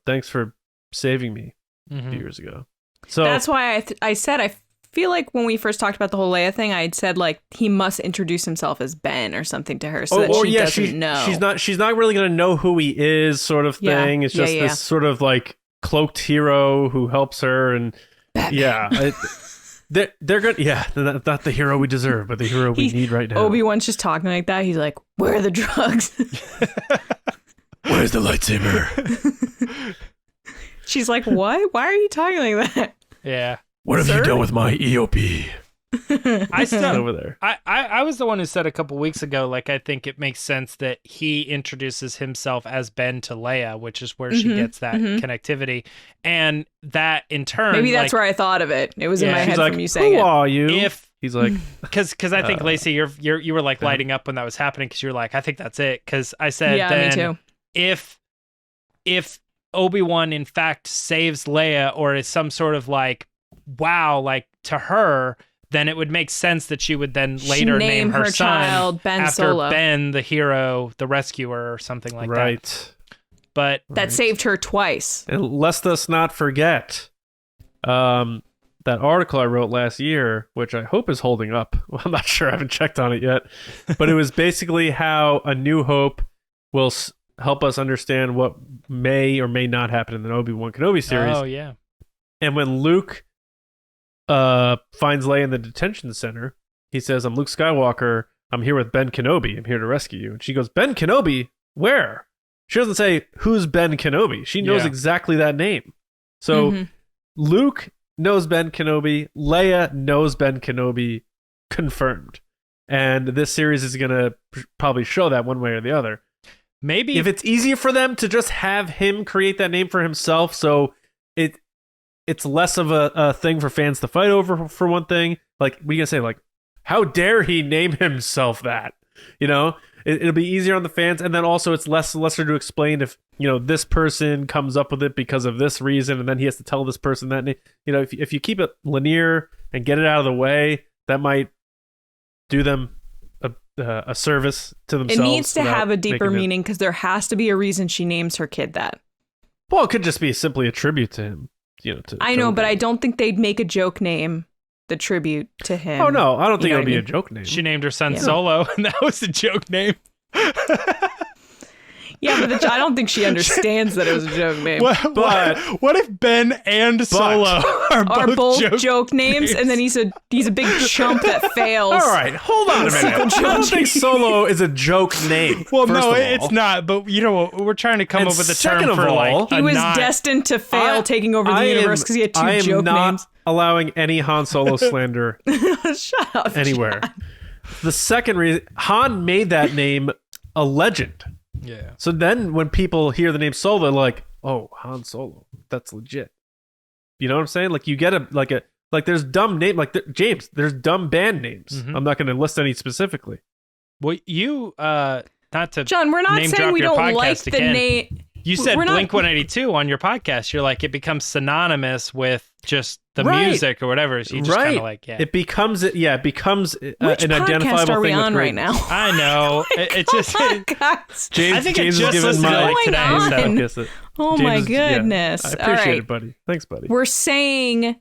thanks for saving me a few years ago. So that's why I said I feel like when we first talked about the whole Leia thing, I had said like he must introduce himself as Ben or something to her so that she doesn't know. She's not really going to know who he is, sort of thing. It's just this sort of like cloaked hero who helps her, and they're good. Yeah, not the hero we deserve, but the hero we need right now. Obi-Wan's just talking like that. He's like, where are the drugs? Where's the lightsaber? She's like, what? Why are you talking like that? Yeah. What have you done with my EOP? I still over there. I was the one who said a couple weeks ago, like, I think it makes sense that he introduces himself as Ben to Leia, which is where she gets that connectivity. And that in turn, maybe that's where I thought of it. It was in my head like, from you saying who it. are you? He's like, because I think Lacey, you were like lighting up when that was happening because you were like, I think that's it. Because I said, yeah, then me too. If Obi-Wan in fact saves Leia or is some sort of like, wow, like to her, then it would make sense that she would then later name her son child Ben after Solo. Ben, the hero, the rescuer, or something like that. right. But That saved her twice. And lest us not forget, that article I wrote last year, which I hope is holding up. Well, I'm not sure. I haven't checked on it yet. But it was basically how A New Hope will help us understand what may or may not happen in the Obi-Wan Kenobi series. oh yeah, And when Luke finds Leia in the detention center, he says, I'm Luke Skywalker. I'm here with Ben Kenobi. I'm here to rescue you. And she goes, Ben Kenobi? Where? She doesn't say, who's Ben Kenobi? She knows exactly that name. So Luke knows Ben Kenobi. Leia knows Ben Kenobi. Confirmed. And this series is going to probably show that one way or the other. maybe If it's easier for them to just have him create that name for himself, so it's less of a thing for fans to fight over, for one thing. Like, we can say, like, how dare he name himself that? You know, it'll be easier on the fans, and then also it's lesser to explain if, you know, this person comes up with it because of this reason, and then he has to tell this person that name. You know, if you keep it linear and get it out of the way, that might do them a service to themselves. It needs to have a deeper making it- meaning because there has to be a reason she names her kid that. Well, it could just be simply a tribute to him. You know, I know, but I don't think they'd make a joke name the tribute to him. Oh no, I don't think You know it'll be what I a mean? joke name. she named her son Yeah. Solo, and that was a joke name. Yeah, but I don't think she understands that it was a joke name. What if Ben and Solo Are both joke names, and then he's a big chump that fails. All right, hold on a minute. I don't think Solo is a joke name. Well, first no, of all. it's not. But you know, we're trying to come And up with a second term of for all, like He a was not- destined to fail taking over the universe because he had two joke I am not names. allowing any Han Solo slander Shut up. anywhere. The second reason, Han made that name a legend. Yeah. So then when people hear the name Solo, they're like, oh, Han Solo. That's legit. You know what I'm saying? Like, you get there's dumb name, like James, there's dumb band names. Mhm. I'm not going to list any specifically. Well, you not to John, we're not name saying drop we your don't like podcast the again. name. You said We're not- Blink 182 on your podcast. You're like, it becomes synonymous with just the Right. music or whatever. So you just kind of like, yeah. It becomes Which an podcast identifiable are we thing with on great- right now? I know. It just. Guys. James, I think James I just is giving listened to my it today. on? So. Yes, it- Oh James my is- yeah. goodness. I All appreciate right. it, buddy. Thanks, buddy. We're saying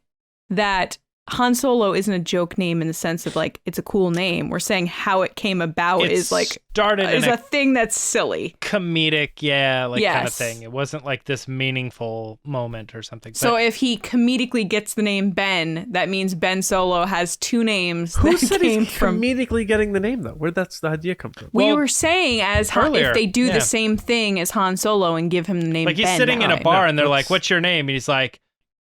that Han Solo isn't a joke name in the sense of like it's a cool name. We're saying how it came about It is like started in is a a thing that's silly. comedic, kind of Yes. thing. It wasn't like this meaningful moment or something. So But if he comedically gets the name Ben, that means Ben Solo has two names Who that said came he's from. comedically getting the name, though? Where'd the idea come from? We Well, were saying as Han, earlier, if they do yeah. the same thing as Han Solo and give him the name like he's Ben sitting in that a way. bar No, and they're like, that's- "What's your name?" And he's like,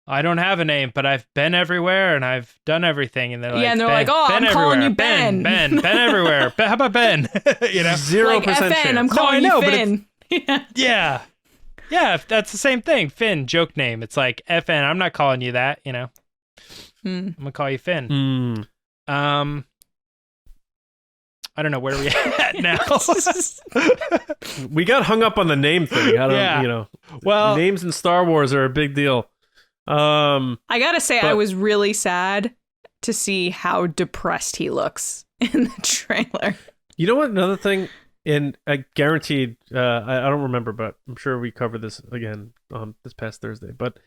"I don't have a name, but I've been everywhere and I've done everything." And they're like, Yeah, and they're "Ben, like, "Oh, Ben I'm calling everywhere. you Ben." Ben everywhere. How about Ben?" You know? 0% like FN, chance. I'm calling I know, you but Finn. Yeah. Yeah, that's the same thing. Finn, joke name. It's like FN. I'm not calling you that. You know, I'm gonna call you Finn. Hmm. I don't know where we at now. We got hung up on the name thing. I don't, Yeah. you know, Well, names in Star Wars are a big deal. I gotta say, I But- was really sad to see how depressed he looks in the trailer. You know what? Another thing, and I guaranteed, I don't remember, but I'm sure we covered this again this past Thursday. But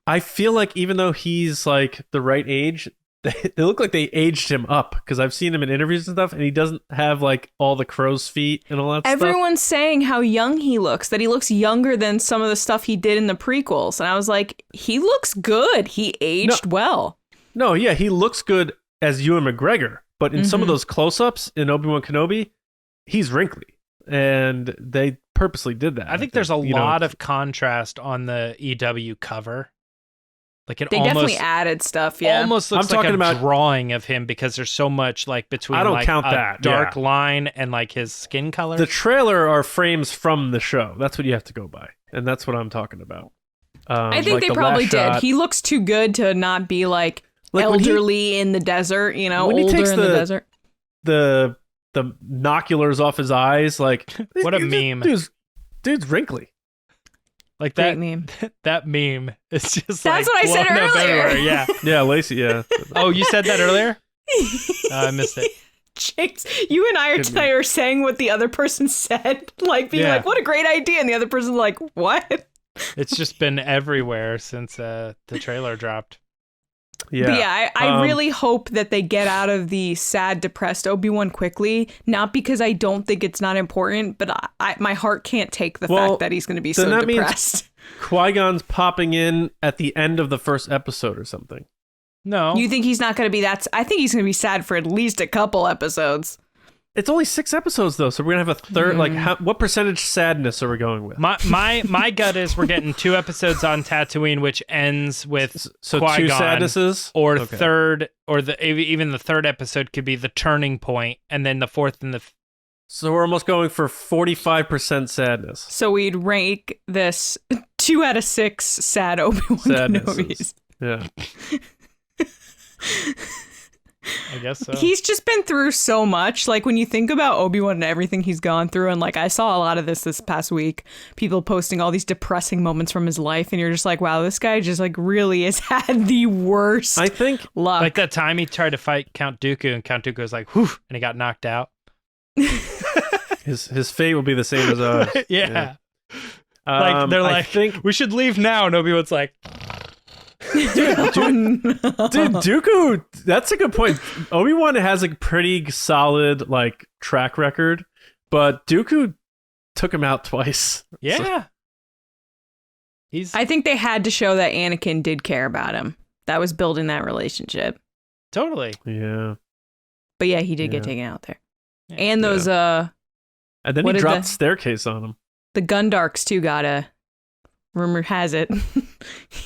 I feel like even though he's like the right age, they look like they aged him up because I've seen him in interviews and stuff, and he doesn't have like all the crow's feet and all that stuff. Everyone's saying how young he looks, that he looks younger than some of the stuff he did in the prequels. And I was like, he looks good. He aged well. No, yeah, he looks good as Ewan McGregor, but in some of those close-ups in Obi-Wan Kenobi, he's wrinkly, and they purposely did that. I think there's a lot of contrast on the EW cover. Like They definitely added stuff. Yeah, almost looks like a drawing of him because there's so much like between. I don't like, count a that dark line and like his skin color. The trailer are frames from the show. That's what you have to go by, and that's what I'm talking about. I think they probably did. He looks too good to not be like elderly in the desert. You know, older in the desert. The binoculars off his eyes, like what a meme. Dude's wrinkly. Like that meme. That meme is just that's what I said earlier. Yeah. Yeah, Lacey, yeah. Oh, you said that earlier? I missed it. James, you and I are saying what the other person said, like being like, what a great idea. And the other person's like, what? It's just been everywhere since the trailer dropped. Yeah. But yeah, I really hope that they get out of the sad, depressed Obi-Wan quickly. Not because I don't think it's not important, but my heart can't take the fact that he's going to be so depressed. Qui-Gon's popping in at the end of the first episode or something. No. You think he's not going to be that? I think he's going to be sad for at least a couple episodes. It's only 6 episodes though, so we're gonna have a third. Like, what percentage sadness are we going with? My gut is we're getting 2 episodes on Tatooine, which ends with Qui-Gon, 2 sadnesses, or third, or even the third episode could be the turning point, and then the fourth and the. So we're almost going for 45% sadness. So we'd rank this 2 out of 6 sad Obi-Wan Kenobis. Yeah. I guess so. He's just been through so much. Like, when you think about Obi-Wan and everything he's gone through, and like I saw a lot of this past week, people posting all these depressing moments from his life, and you're just like, wow, this guy just like really has had the worst. I think luck. Like that time he tried to fight Count Dooku, and Count Dooku was like, whew, and he got knocked out. his fate will be the same as ours. Yeah. Like they're like, we should leave now, and Obi-Wan's like. Dude, Dooku, that's a good point. Obi-Wan has a pretty solid like track record, but Dooku took him out twice. Yeah. I think they had to show that Anakin did care about him. That was building that relationship. Totally. Yeah. But yeah, he did get taken out there. Yeah. And those and then he dropped the staircase on him. The Gundarks too got a rumor has it.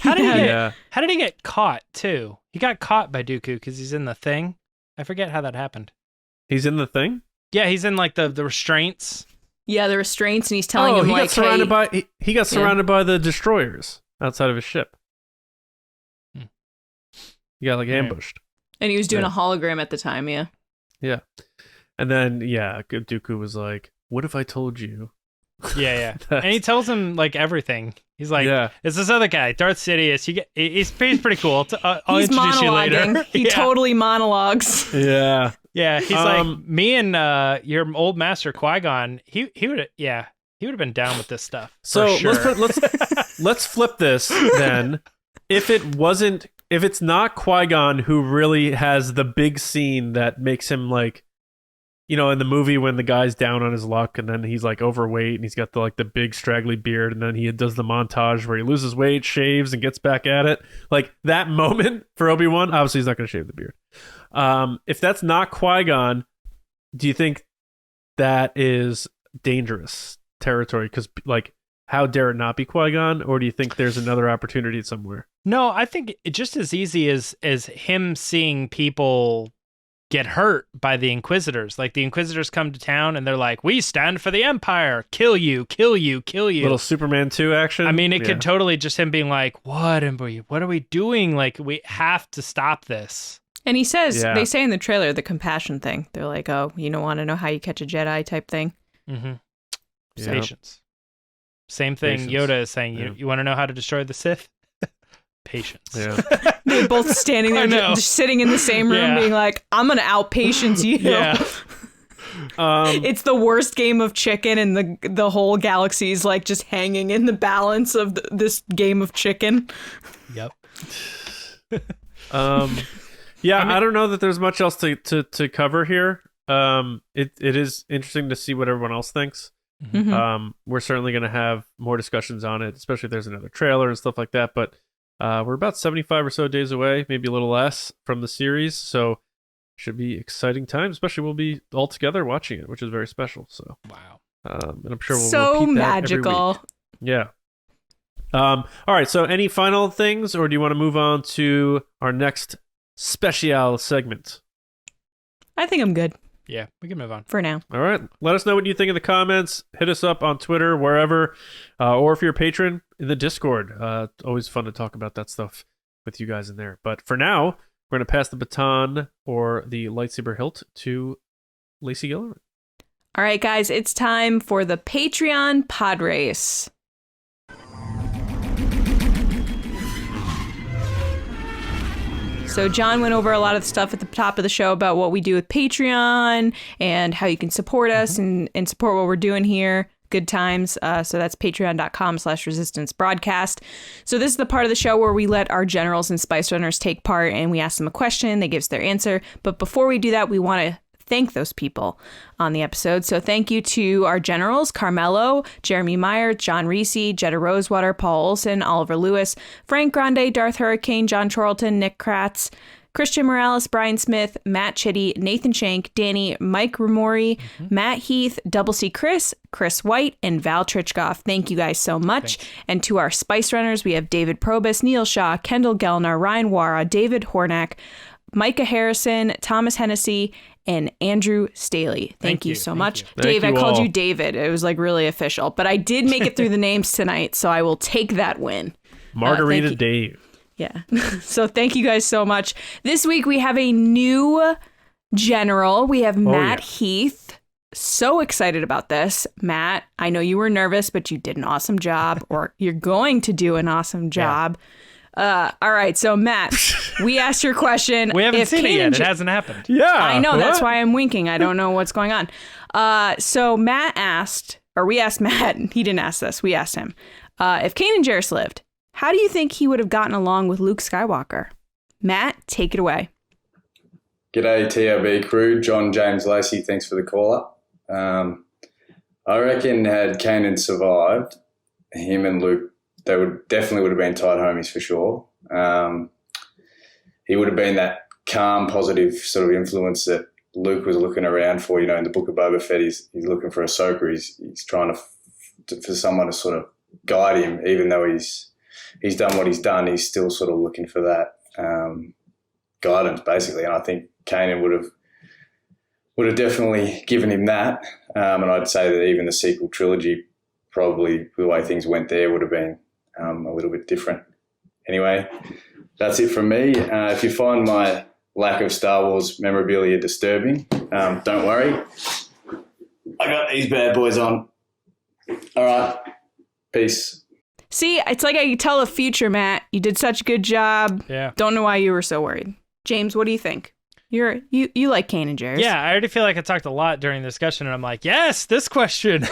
How did he get caught too? He got caught by Dooku because he's in the thing. I forget how that happened. He's in the thing? Yeah, he's in like the restraints. Yeah, the restraints, and he's telling him like, he got surrounded by the destroyers outside of his ship. He got like ambushed. And he was doing a hologram at the time, yeah. Yeah. And then Dooku was like, "What if I told you?" Yeah. And he tells him like everything. He's like, it's this other guy, Darth Sidious. He's pretty cool. I'll he's introduce you later. He totally monologues. Yeah. Yeah. He's like, me and your old master Qui-Gon, he would have been down with this stuff. So sure. let's flip this then. If it's not Qui-Gon who really has the big scene that makes him like, you know, in the movie when the guy's down on his luck and then he's like overweight and he's got the big straggly beard and then he does the montage where he loses weight, shaves, and gets back at it. Like that moment for Obi-Wan, obviously he's not going to shave the beard. If that's not Qui-Gon, do you think that is dangerous territory? Because like, how dare it not be Qui-Gon? Or do you think there's another opportunity somewhere? No, I think it just as easy as him seeing people get hurt by the Inquisitors. Like the Inquisitors come to town and they're like, we stand for the Empire. Kill you, kill you, kill you. Little Superman 2 action. I mean, it could totally just him being like, what are we doing? Like, we have to stop this. And he says, they say in the trailer, the compassion thing. They're like, oh, you don't want to know how you catch a Jedi type thing. Mm-hmm. Yeah. Patience. Same thing Yoda is saying. You want to know how to destroy the Sith? Patience. Yeah. They're both standing there, just sitting in the same room, being like, I'm going to outpatience you. Yeah. It's the worst game of chicken, and the whole galaxy is like just hanging in the balance of this game of chicken. Yep. I don't know that there's much else to cover here. It is interesting to see what everyone else thinks. Mm-hmm. We're certainly going to have more discussions on it, especially if there's another trailer and stuff like that. But We're about 75 or so days away, maybe a little less, from the series, so should be exciting times. Especially we'll be all together watching it, which is very special. So Wow. and I'm sure we'll So repeat that magical. every week. Yeah. All right. So any final things, or do you want to move on to our next special segment? I think I'm good Yeah, we can move on. for now. All right. Let us know what you think in the comments. Hit us up on Twitter, wherever, or if you're a patron, in the Discord. Always fun to talk about that stuff with you guys in there. But for now, we're going to pass the baton or the lightsaber hilt to Lacey Gilleran. All right, guys, it's time for the Patreon pod race. So John went over a lot of the stuff at the top of the show about what we do with Patreon and how you can support us and support what we're doing here. Good times. So that's patreon.com/resistance broadcast. So this is the part of the show where we let our generals and spice runners take part and we ask them a question. They give us their answer. But before we do that, we want to thank those people on the episode. So thank you to our generals, Carmelo, Jeremy Meyer, John Reese, Jetta Rosewater, Paul Olson, Oliver Lewis, Frank Grande, Darth Hurricane, John Charlton, Nick Kratz, Christian Morales, Brian Smith, Matt Chitty, Nathan Shank, Danny, Mike Ramori, Matt Heath, Double C Chris, Chris White, and Val Trichkoff. Thank you guys so much. Thanks. And to our Spice Runners, we have David Probus, Neil Shaw, Kendall Gelner, Ryan WAARA, David HORNAK, Micah Harrison, Thomas Hennessy, and Andrew Staley. Thank you so much. you. Dave, Thank I you called all. you David. It was like really official, but I did make it through the names tonight, so I will take that win. Margarita you. Dave. Yeah. So thank you guys so much. This week we have a new general. We have Matt yeah. Heath. So excited about this. Matt, I know you were nervous, but you did an awesome job, or you're going to do an awesome job. All right. So Matt, we asked your question. We haven't If seen it Kanan yet. It Ja- hasn't happened. Yeah. I know. That's what? why I'm winking. I don't know what's going on. So Matt asked, or we asked Matt, he didn't ask this. We asked him, if Kanan Jarrus lived, how do you think he would have gotten along with Luke Skywalker? Matt, take it away. G'day, TRB crew. John James Lacey, thanks for the call up. I reckon had Kanan survived, him and Luke, they would have been tight homies for sure. He would have been that calm, positive sort of influence that Luke was looking around for. You know, in the Book of Boba Fett, he's looking for Ahsoka. He's trying for someone to sort of guide him, even though he's done what he's done. He's still sort of looking for that guidance, basically. And I think Kanan would have definitely given him that. And I'd say that even the sequel trilogy, probably the way things went there would have been a little bit different. Anyway, that's it from me. If you find my lack of Star Wars memorabilia disturbing, don't worry. I got these bad boys on. All right. Peace. See, it's like I could tell the future, Matt. You did such a good job. Yeah. Don't know why you were so worried. James, what do you think? You like Kanan Jarrus. Yeah, I already feel like I talked a lot during the discussion, and I'm like, yes, this question.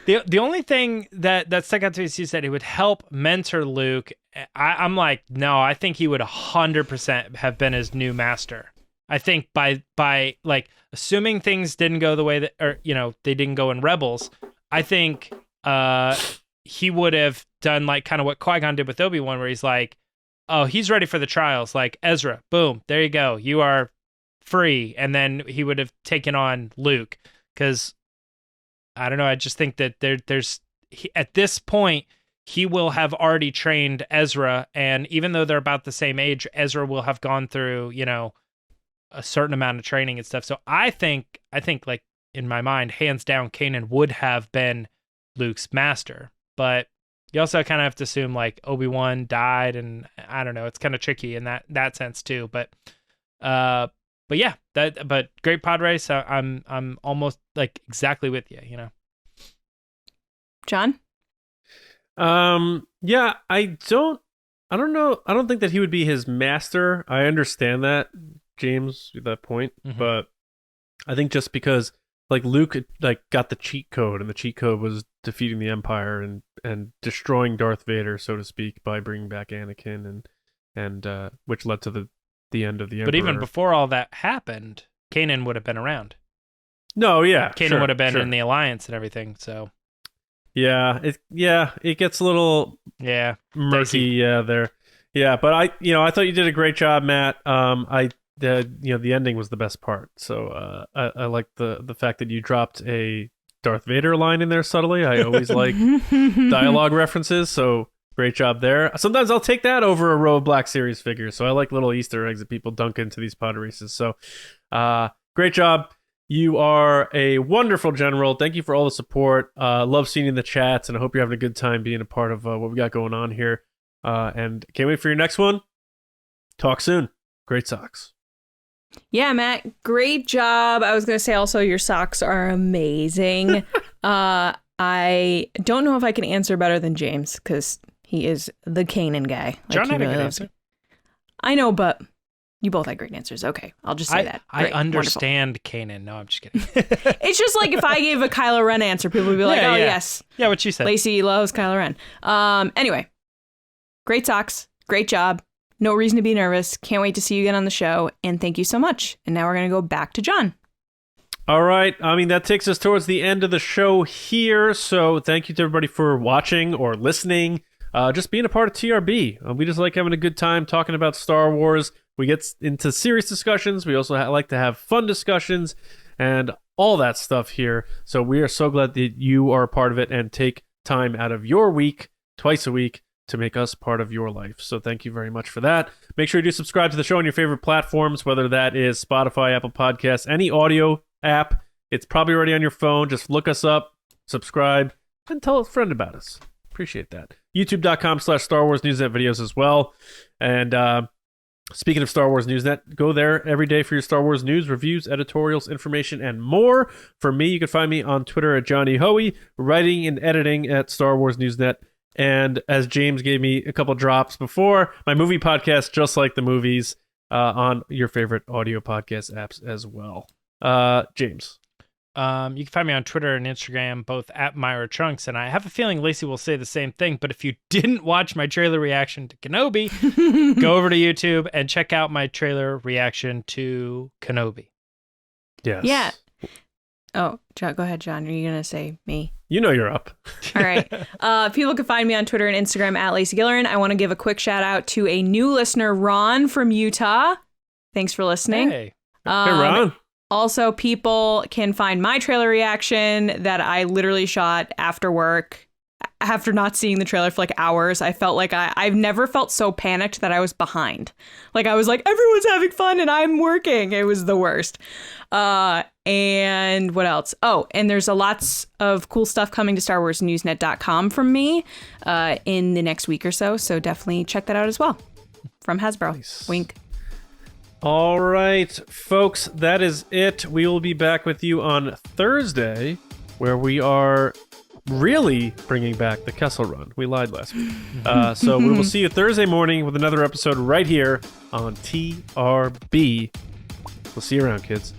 The only thing that stuck out to me is you said it would help mentor Luke. I'm like, no, I think he would 100% have been his new master. I think by like assuming things didn't go the way that, or they didn't go in Rebels, I think he would have done like kind of what Qui-Gon did with Obi-Wan, where he's like, oh, he's ready for the trials. Like Ezra, boom, there you go. You are free. And then he would have taken on Luke. Because, I don't know, I just think that at this point, he will have already trained Ezra. And even though they're about the same age, Ezra will have gone through, a certain amount of training and stuff. So I think like in my mind, hands down, Kanan would have been Luke's master. But you also kind of have to assume like Obi-Wan died, and I don't know, it's kind of tricky in that sense too. But yeah, but great pod race. I'm almost like exactly with you, John? Yeah, I don't know. I don't think that he would be his master. I understand that, James, at that point, but I think just because like Luke like got the cheat code, and the cheat code was defeating the Empire and destroying Darth Vader, so to speak, by bringing back Anakin, and which led to the end of the Emperor. But even before all that happened, Kanan would have been around. No, yeah, Kanan would have been in the Alliance and everything. So it gets a little murky there. Yeah, but I thought you did a great job, Matt. The ending was the best part. So I like the fact that you dropped a Darth Vader line in there subtly. I always like dialogue references, so great job there. Sometimes I'll take that over a row of Black Series figures, so I like little Easter eggs that people dunk into these pod races. So great job. You are a wonderful general. Thank you for all the support. Love seeing you in the chats, and I hope you're having a good time being a part of what we got going on here. And can't wait for your next one. Talk soon. Great socks. Yeah, Matt, great job. I was going to say also your socks are amazing. I don't know if I can answer better than James because he is the Kanan guy. John had a good answer. I know, but you both had great answers. Okay, I'll just say that. Great, I understand Kanan. No, I'm just kidding. It's just like if I gave a Kylo Ren answer, people would be like, yes. Yeah, what you said. Lacey loves Kylo Ren. Anyway, great socks. Great job. No reason to be nervous. Can't wait to see you again on the show. And thank you so much. And now we're going to go back to John. All right. I mean, that takes us towards the end of the show here. So thank you to everybody for watching or listening. Just being a part of TRB. We just like having a good time talking about Star Wars. We get into serious discussions. We also like to have fun discussions and all that stuff here. So we are so glad that you are a part of it and take time out of your week, twice a week, to make us part of your life. So thank you very much for that. Make sure you do subscribe to the show on your favorite platforms, whether that is Spotify, Apple Podcasts, any audio app. It's probably already on your phone. Just look us up, subscribe, and tell a friend about us. Appreciate that. YouTube.com/Star Wars Newsnet videos as well. And speaking of Star Wars Newsnet, go there every day for your Star Wars news, reviews, editorials, information, and more. For me, you can find me on Twitter at Johnny Hoey, writing and editing at Star Wars Newsnet. And as James gave me a couple drops before, my movie podcast, Just Like the Movies, on your favorite audio podcast apps as well. James. You can find me on Twitter and Instagram, both at Myra Trunks, and I have a feeling Lacey will say the same thing, but if you didn't watch my trailer reaction to Kenobi, go over to YouTube and check out my trailer reaction to Kenobi. Yes. Yeah. Oh, John, go ahead, John. Are you going to say me? You know you're up. All right. People can find me on Twitter and Instagram at Lacey Gilleran. I want to give a quick shout out to a new listener, Ron from Utah. Thanks for listening. Hey. Hey, Ron. Also, people can find my trailer reaction that I literally shot after work. After not seeing the trailer for like hours, I felt like I've never felt so panicked that I was behind. Like I was like, everyone's having fun and I'm working. It was the worst. And what else? Oh, and there's lots of cool stuff coming to StarWarsNewsNet.com from me in the next week or so. So definitely check that out as well. From Hasbro. Nice. Wink. All right, folks, that is it. We will be back with you on Thursday, where we are really bringing back the Kessel Run. We lied last week. So we will see you Thursday morning with another episode right here on TRB. We'll see you around, kids.